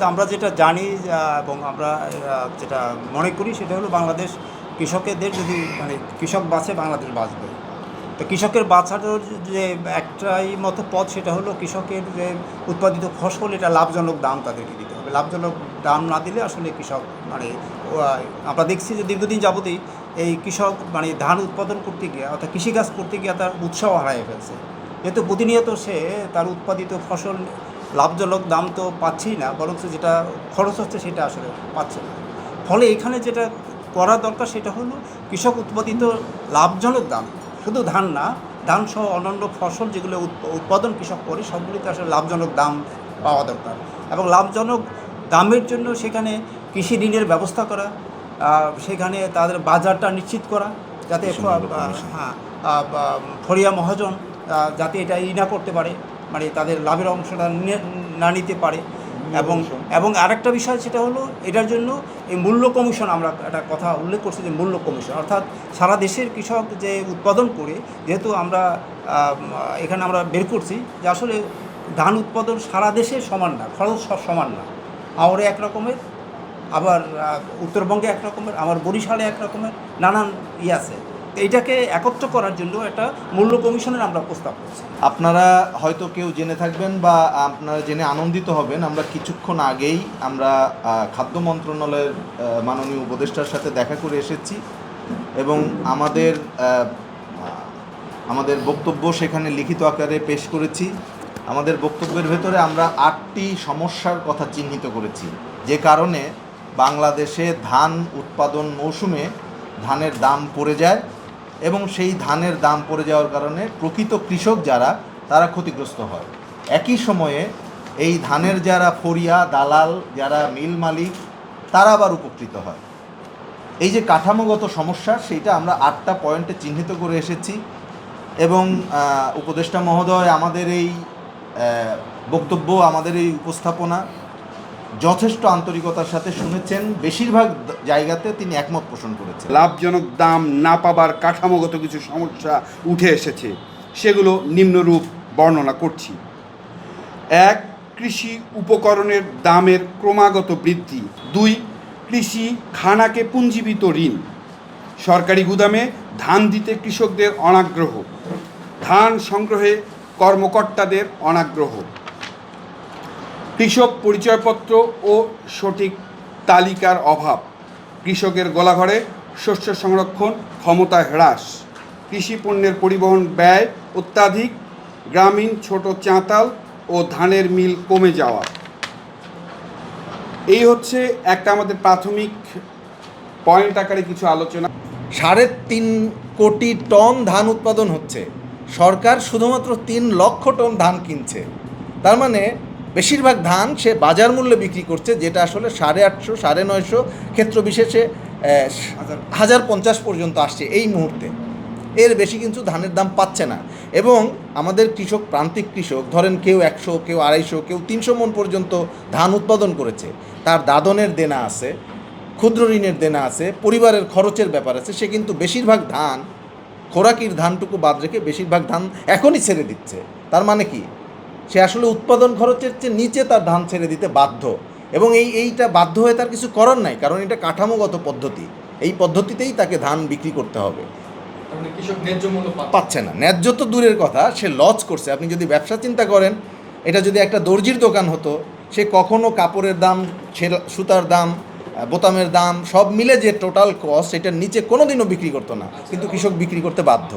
আমরা যেটা জানি এবং আমরা যেটা মনে করি সেটা হলো বাংলাদেশ কৃষকেদের যদি কৃষক বাঁচে বাংলাদেশ বাঁচবে। তো কৃষকের বাঁচানোর যে একটাই মতো পথ সেটা হলো কৃষকের যে উৎপাদিত ফসল এটা লাভজনক দাম তাদেরকে দিতে হবে। লাভজনক দাম না দিলে আসলে কৃষক আমরা দেখছি যে দীর্ঘদিন যাবতেই এই কৃষক ধান উৎপাদন করতে গিয়ে অর্থাৎ কৃষিকাজ করতে গিয়ে তার উৎসাহ হারিয়ে ফেলছে। যেহেতু প্রতিনিয়ত সে তার উৎপাদিত ফসল লাভজনক দাম তো পাচ্ছেই না, বরঞ্চ যেটা খরচ হচ্ছে সেটা আসলে পাচ্ছে না। ফলে এখানে যেটা করা দরকার সেটা হলো কৃষক উৎপাদিত লাভজনক দাম, শুধু ধান না, ধান সহ অন্যান্য ফসল যেগুলো উৎপাদন কৃষক করে সবগুলিতে আসলে লাভজনক দাম পাওয়া দরকার। এবং লাভজনক দামের জন্য সেখানে কৃষি ঋণের ব্যবস্থা করা, সেখানে তাদের বাজারটা নিশ্চিত করা, যাতে ফরিয়া মহাজন যাতে এটা না করতে পারে, তাদের লাভের অংশটা না নিতে পারে। এবং আরেকটা বিষয় সেটা হলো এটার জন্য এই মূল্য কমিশন, আমরা একটা কথা উল্লেখ করছি যে মূল্য কমিশন, অর্থাৎ সারা দেশের কৃষক যে উৎপাদন করে, যেহেতু আমরা এখানে আমরা বের করছি যে আসলে ধান উৎপাদন সারা দেশে সমান না, খরচ সব সমান না। হাওড়ে এক রকমের, আবার উত্তরবঙ্গে এক রকমের, আবার বরিশালে এক রকমের, নানান আছে। এইটাকে একত্র করার জন্য একটা মূল্য কমিশনের আমরা প্রস্তাব করছি। আপনারা হয়তো কেউ জেনে থাকবেন বা আপনারা জেনে আনন্দিত হবেন, আমরা কিছুক্ষণ আগেই আমরা খাদ্য মন্ত্রণালয়ের মাননীয় উপদেষ্টার সাথে দেখা করে এসেছি এবং আমাদের বক্তব্য সেখানে লিখিত আকারে পেশ করেছি। আমাদের বক্তব্যের ভেতরে আমরা 8টি সমস্যার কথা চিহ্নিত করেছি, যে কারণে বাংলাদেশে ধান উৎপাদন মৌসুমে ধানের দাম পড়ে যায় এবং সেই ধানের দাম পড়ে যাওয়ার কারণে প্রকৃত কৃষক যারা তারা ক্ষতিগ্রস্ত হয়। একই সময়ে এই ধানের যারা ফরিয়া দালাল, যারা মিল মালিক, তারা আবার উপকৃত হয়। এই যে কাঠামোগত সমস্যা, সেইটা আমরা 8টা পয়েন্টে চিহ্নিত করে এসেছি এবং উপদেষ্টা মহোদয় আমাদের এই বক্তব্য, আমাদের এই উপস্থাপনা যথেষ্ট আন্তরিকতার সাথে শুনেছেন। বেশিরভাগ জায়গাতে তিনি একমত পোষণ করেছেন। লাভজনক দাম না পাবার কাঠামোগত কিছু সমস্যা উঠে এসেছে, সেগুলো নিম্নরূপ বর্ণনা করছি। 1. কৃষি উপকরণের দামের ক্রমাগত বৃদ্ধি। 2. কৃষি খানাকে পুঞ্জীবিত ঋণ। সরকারি গুদামে ধান দিতে কৃষকদের অনাগ্রহ। ধান সংগ্রহে কর্মকর্তাদের অনাগ্রহ। কৃষক পরিচয়পত্র ও সঠিক তালিকার অভাব। কৃষকের গলাঘরে শস্য সংরক্ষণ ক্ষমতা হ্রাস। কৃষি পণ্যের পরিবহন ব্যয় অত্যাধিক। গ্রামীণ ছোট চাঁতাল ও ধানের মিল কমে যাওয়া। এই হচ্ছে একটা আমাদের প্রাথমিক পয়েন্ট আকারে কিছু আলোচনা। 3.5 কোটি টন ধান উৎপাদন হচ্ছে, সরকার শুধুমাত্র 3 লক্ষ টন ধান কিনছে। তার মানে বেশিরভাগ ধান সে বাজার মূল্যে বিক্রি করছে, যেটা আসলে 850, 950, ক্ষেত্র বিশেষে 1050 পর্যন্ত আসছে এই মুহূর্তে। এর বেশি কিন্তু ধানের দাম পাচ্ছে না। এবং আমাদের কৃষক, প্রান্তিক কৃষক, ধরেন কেউ 100, কেউ 250, কেউ 300 মণ পর্যন্ত ধান উৎপাদন করেছে, তার দাদনের দেনা আছে, ক্ষুদ্র ঋণের দেনা আছে, পরিবারের খরচের ব্যাপার আছে। সে কিন্তু বেশিরভাগ ধান, খোরাকির ধানটুকু বাদ রেখে বেশিরভাগ ধান এখনই ছেড়ে দিচ্ছে। তার মানে কি, সে আসলে উৎপাদন খরচের চেয়ে নিচে তার ধান ছেড়ে দিতে বাধ্য। এবং এইটা বাধ্য হয়ে তার কিছু করার নাই, কারণ এটা কাঠামোগত পদ্ধতি। এই পদ্ধতিতেই তাকে ধান বিক্রি করতে হবে। কৃষক ন্যায্য মূল্য পাচ্ছে না, ন্যায্য তো দূরের কথা, সে লস করছে। আপনি যদি ব্যবসা চিন্তা করেন, এটা যদি একটা দর্জির দোকান হতো, সে কখনো কাপড়ের দাম, সুতার দাম, বোতামের দাম সব মিলে যে টোটাল কস্ট, এটার নিচে কোনো দিনও বিক্রি করতো না, কিন্তু কৃষক বিক্রি করতে বাধ্য।